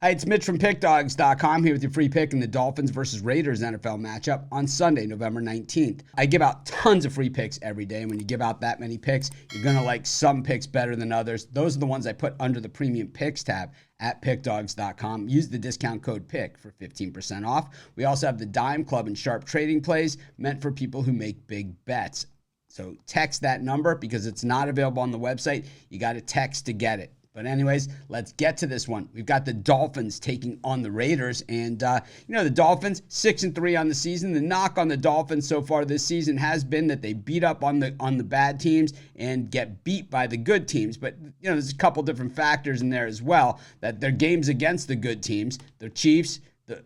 Hi, it's Mitch from Pickdawgz.com here with your free pick in the Dolphins versus Raiders NFL matchup on Sunday, November 19th. I give out tons of free picks every day, and when you give out that many picks, you're going to like some picks better than others. Those are the ones I put under the Premium Picks tab at Pickdawgz.com. Use the discount code PICK for 15% off. We also have the Dime Club and Sharp Trading Plays meant for people who make big bets. So text that number because it's not available on the website. You got to text to get it. But anyways, let's get to this one. We've got the Dolphins taking on the Raiders. And, the Dolphins, 6-3 on the season. The knock on the Dolphins so far this season has been that they beat up on the bad teams and get beat by the good teams. But, there's a couple different factors in there as well, that their games against the good teams, the Chiefs,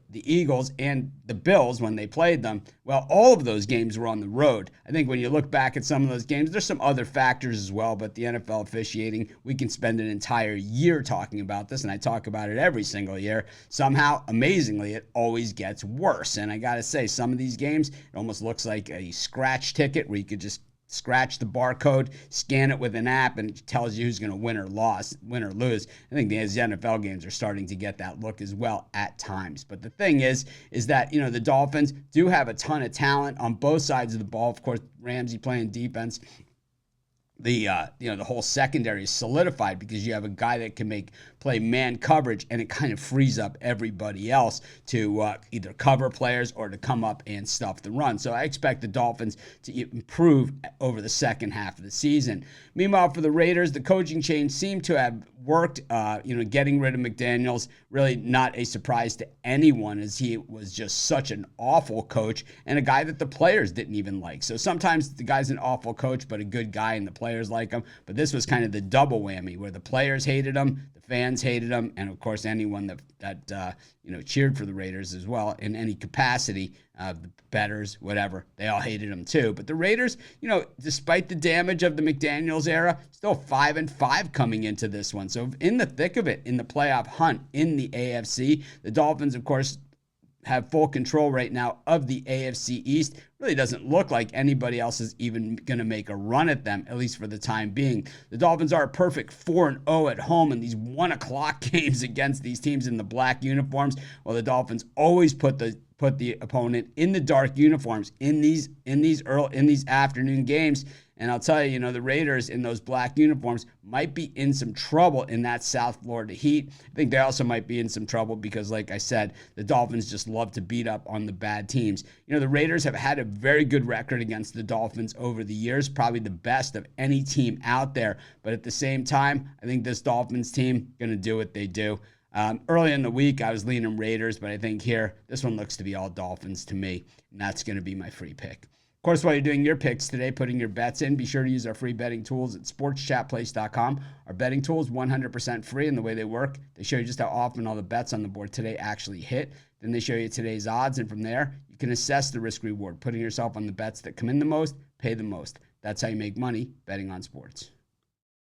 the Eagles, and the Bills when they played them, well, all of those games were on the road. I think when you look back at some of those games, there's some other factors as well, but the NFL officiating, we can spend an entire year talking about this, and I talk about it every single year. Somehow, amazingly, it always gets worse. And I got to say, some of these games, it almost looks like a scratch ticket where you could just scratch the barcode, scan it with an app, and it tells you who's going to win or lose. I think these NFL games are starting to get that look as well at times. But the thing is that, the Dolphins do have a ton of talent on both sides of the ball. Of course, Ramsey playing defense. The whole secondary is solidified because you have a guy that can play man coverage, and it kind of frees up everybody else to either cover players or to come up and stuff the run. So I expect the Dolphins to improve over the second half of the season. Meanwhile, for the Raiders, the coaching change seemed to have worked. Getting rid of McDaniels, really not a surprise to anyone, as he was just such an awful coach and a guy that the players didn't even like. So sometimes the guy's an awful coach, but a good guy, and the players like him. But this was kind of the double whammy, where the players hated him, the fans hated him, and of course anyone that cheered for the Raiders as well in any capacity, the bettors, whatever, they all hated him too. But the Raiders, despite the damage of the McDaniels era, still 5-5 coming into this one. So in the thick of it, in the playoff hunt in the AFC, the Dolphins, of course, have full control right now of the AFC East. Really doesn't look like anybody else is even going to make a run at them, at least for the time being. The Dolphins are a perfect 4-0 at home in these 1 o'clock games against these teams in the black uniforms, while the Dolphins always put the opponent in the dark uniforms in these afternoon games. And I'll tell you, the Raiders in those black uniforms might be in some trouble in that South Florida heat. I think they also might be in some trouble because, like I said, the Dolphins just love to beat up on the bad teams. The Raiders have had a very good record against the Dolphins over the years, probably the best of any team out there. But at the same time, I think this Dolphins team going to do what they do. Early in the week, I was leaning Raiders, but I think here, this one looks to be all Dolphins to me, and that's going to be my free pick. Of course, while you're doing your picks today, putting your bets in, be sure to use our free betting tools at sportschatplace.com. Our betting tools, 100% free, and the way they work, they show you just how often all the bets on the board today actually hit. Then they show you today's odds, and from there, you can assess the risk-reward, putting yourself on the bets that come in the most, pay the most. That's how you make money betting on sports.